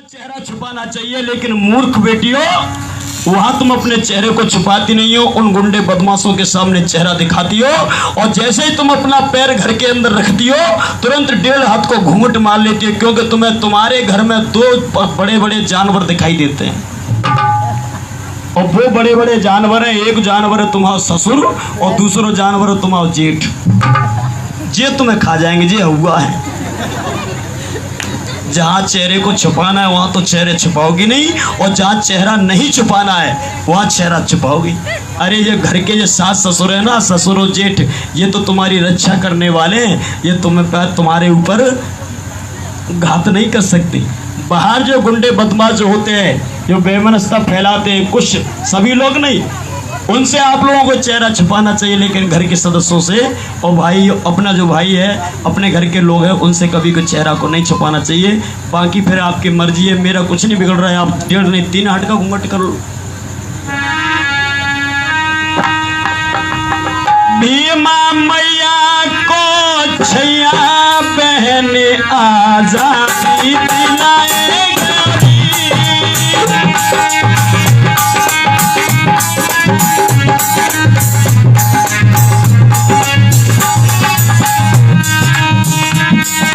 चेहरा छुपाना चाहिए, लेकिन मूर्ख बेटियों वहां तुम अपने चेहरे को छुपाती नहीं हो, उन गुंडे बदमाशों के सामने चेहरा दिखाती हो, और जैसे ही तुम अपना पैर घर के अंदर रखती हो तुरंत 1.5 हाथ को घूंघट मार लेती हो, क्योंकि तुम्हें तुम्हारे घर में 2 बड़े बड़े जानवर दिखाई देते हैं। और वो बड़े बड़े जानवर हैं, एक जानवर है तुम्हारा ससुर और दूसरा जानवर है तुम्हारा जेठ। ये तुम्हें खा जाएंगे, ये हुआ है। जहाँ चेहरे को छुपाना है वहाँ तो चेहरे छुपाओगी नहीं, और जहाँ चेहरा नहीं छुपाना है वहाँ चेहरा छुपाओगी। अरे ये घर के जो सास ससुर है ना, ससुर और जेठ, ये तो तुम्हारी रक्षा करने वाले हैं, ये तुम्हारे ऊपर घात नहीं कर सकती। बाहर जो गुंडे बदमाश जो होते हैं, जो बेमनस्ता फैलाते हैं, कुछ सभी लोग नहीं, उनसे आप लोगों को चेहरा छुपाना चाहिए, लेकिन घर के सदस्यों से और भाई, अपना जो भाई है, अपने घर के लोग हैं, उनसे कभी कोई चेहरा को नहीं छुपाना चाहिए। बाकी फिर आपकी मर्जी है, मेरा कुछ नहीं बिगड़ रहा है। आप 1.5 नहीं 3 हाथ का घूंघट कर लो। भीमा मैया को छैया बहन आजादी दिलाएगी।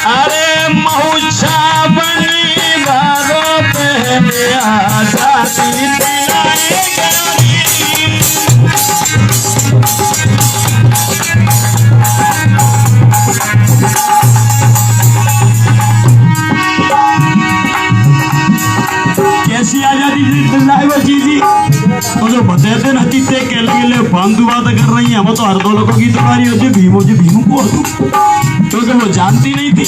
अरे मऊछा बनी बारो बहन आजादी दिलाएगी। कैसी आजादी दिलाएगा जी? तो जो बताते ना तीते के लिए फालतू बात कर रही है, हम तो हर 2 लोगों की तुम्हारी हो, जी भीमू को क्योंकि वो जानती नहीं थी,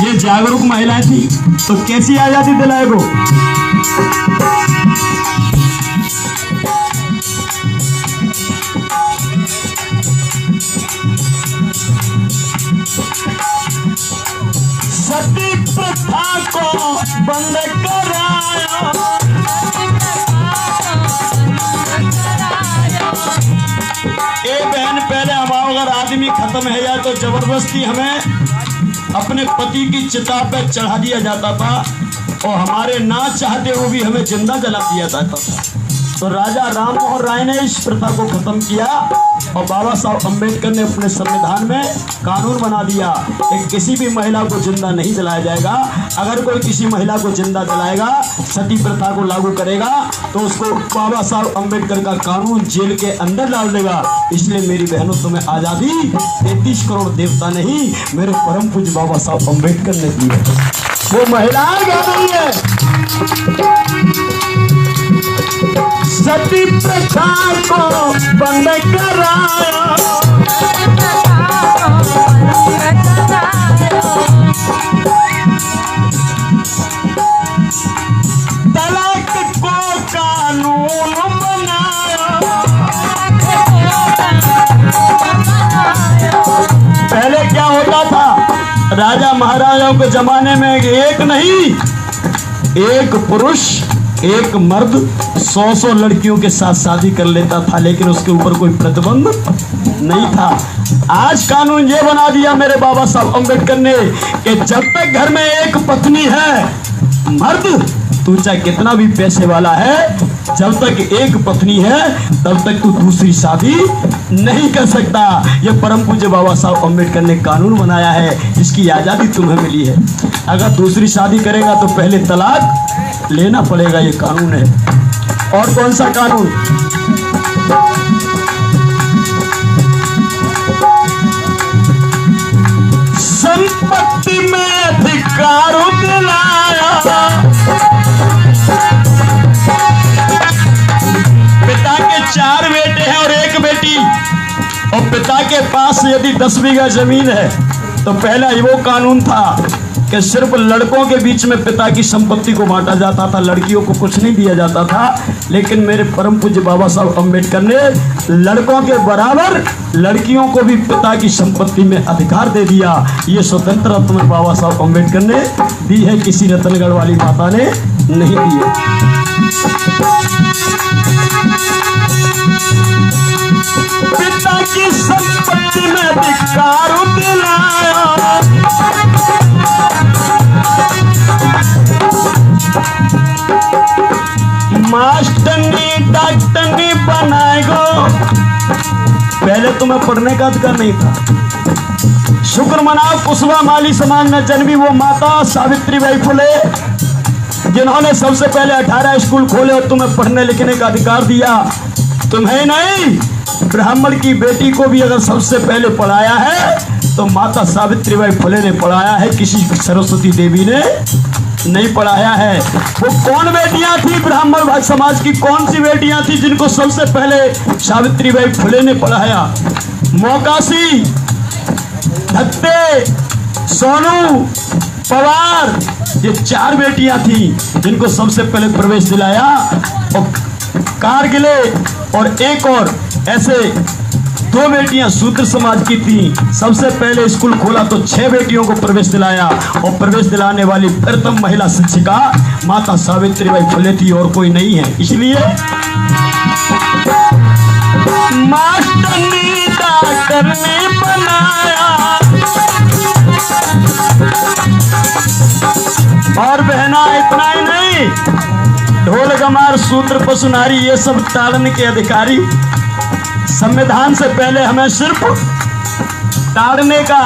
ये जागरूक महिलाएं थी, तो कैसी आजादी दिलाएगो? सती प्रथा को बंद कराया, ए बहन, पहले हमारा अगर आदमी खत्म है या तो जबरदस्ती हमें अपने पति की चिता पे चढ़ा दिया जाता था, और हमारे ना चाहते हुए भी हमें जिंदा जला दिया जाता था। तो राजा राम मोहन राय ने इस प्रथा को खत्म किया, और बाबा साहब अम्बेडकर ने अपने संविधान में कानून बना दिया कि किसी भी महिला को जिंदा नहीं जलाया जाएगा। अगर कोई किसी महिला को जिंदा जलाएगा, सती प्रथा को लागू करेगा, तो उसको बाबा साहब अम्बेडकर का कानून जेल के अंदर डाल देगा। इसलिए मेरी बहनों, तुम्हें आज़ादी 33 करोड़ देवता नहीं, मेरे परम पूज्य बाबा साहब अम्बेडकर ने दी है। वो महिलाएं गा रही है, सती प्रथा को बंद कराया, तलाक को कानून बनाया। पहले क्या होता था, राजा महाराजाओं के जमाने में एक नहीं, एक पुरुष एक मर्द 100 लड़कियों के साथ शादी कर लेता था, लेकिन उसके ऊपर कोई प्रतिबंध नहीं था। आज कानून ये बना दिया मेरे बाबा साहब अम्बेडकर ने कि जब तक घर में एक पत्नी है, मर्द तू चाहे कितना भी पैसे वाला है, जब तक एक पत्नी है तब तक तू दूसरी शादी नहीं कर सकता। ये परम पूज्य बाबा साहब अम्बेडकर ने कानून बनाया है, इसकी आज़ादी तुम्हें मिली है। अगर दूसरी शादी करेगा तो पहले तलाक लेना पड़ेगा, ये कानून है। और कौन सा कानून? संपत्ति में अधिकार दिलाया, पिता के 4 बेटे हैं और 1 बेटी, और पिता के पास यदि 10 बीघा जमीन है तो पहला वो कानून था कि सिर्फ लड़कों के बीच में पिता की संपत्ति को बांटा जाता था, लड़कियों को कुछ नहीं दिया जाता था। लेकिन मेरे परम पूज्य बाबा साहब अम्बेडकर ने लड़कों के बराबर लड़कियों को भी पिता की संपत्ति में अधिकार दे दिया। ये स्वतंत्रता तुम्हें बाबा साहब अम्बेडकर ने दी है, किसी रतनगढ़ वाली माता ने नहीं दी है। पिता की संपत्ति में अधिकार दिलाया, बनाएगो। पहले तुम्हें पढ़ने का अधिकार नहीं था। शुक्र मनाओ कुशवा माली समाज में जन्मी वो माता सावित्रीबाई फुले, जिन्होंने सबसे पहले 18 स्कूल खोले और तुम्हें पढ़ने लिखने का अधिकार दिया। तुम्हें नहीं, ब्राह्मण की बेटी को भी अगर सबसे पहले पढ़ाया है तो माता सावित्रीबाई फुले ने पढ़ाया है, किसी सरस्वती देवी ने नहीं पढ़ाया है। वो कौन बेटियां थी ब्राह्मण समाज की, कौन सी बेटियां थी जिनको सबसे पहले सावित्रीबाई फुले ने पढ़ाया? मोकाशी, धत्ते, सोनू, पवार, ये 4 बेटियां थी जिनको सबसे पहले प्रवेश दिलाया। और कारगिले और एक और ऐसे 2 बेटियां शूद्र समाज की थी। सबसे पहले स्कूल खोला तो 6 बेटियों को प्रवेश दिलाया, और प्रवेश दिलाने वाली प्रथम महिला शिक्षिका माता सावित्रीबाई फुले थी और कोई नहीं है। इसलिए मास्टरनी डॉक्टर ने बनाया। और बहना इतना ही नहीं, ढोल गमार शूद्र पशु नारी ये सब ताड़ने के अधिकारी। संविधान से पहले हमें सिर्फ ताड़ने का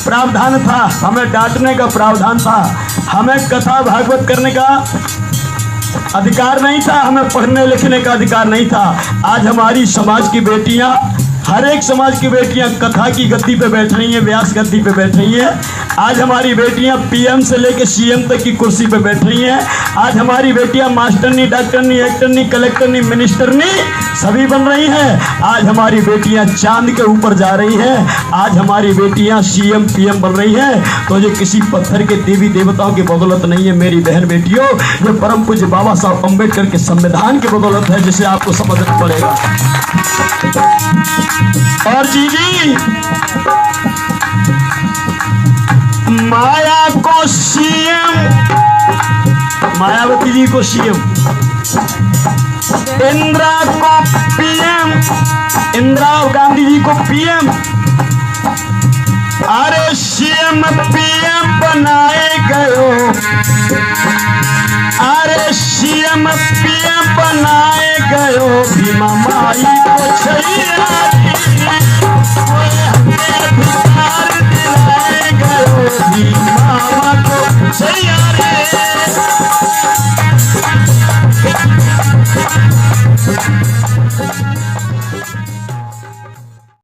प्रावधान था, हमें डांटने का प्रावधान था, हमें कथा भागवत करने का अधिकार नहीं था, हमें पढ़ने लिखने का अधिकार नहीं था। आज हमारी समाज की बेटियां, हर एक समाज की बेटियां कथा की गद्दी पे बैठ रही हैं, व्यास गद्दी पे बैठ रही हैं। आज हमारी बेटियां पीएम से लेकर सीएम तक की कुर्सी पे बैठ रही हैं। आज हमारी बेटियां मास्टरनी, डॉक्टरनी, एक्टरनी, कलेक्टरनी, मिनिस्टरनी सभी बन रही हैं। आज हमारी बेटियां चांद के ऊपर जा रही हैं। आज हमारी बेटियां सीएम पीएम बन रही हैं। तो ये किसी पत्थर के देवी देवताओं की बदौलत नहीं है मेरी बहन बेटियों, ये परम पूज्य बाबा साहब अम्बेडकर के संविधान की बदौलत है, जिसे आपको समझना पड़ेगा। और जी माया को सीएम, मायावती जी को सीएम, इंदिरा को पीएम, इंदिरा गांधी जी को पीएम, अरे सीएम पीएम बनाए गयो, अरे सीएम पीएम बनाए गयो, भीमा माई को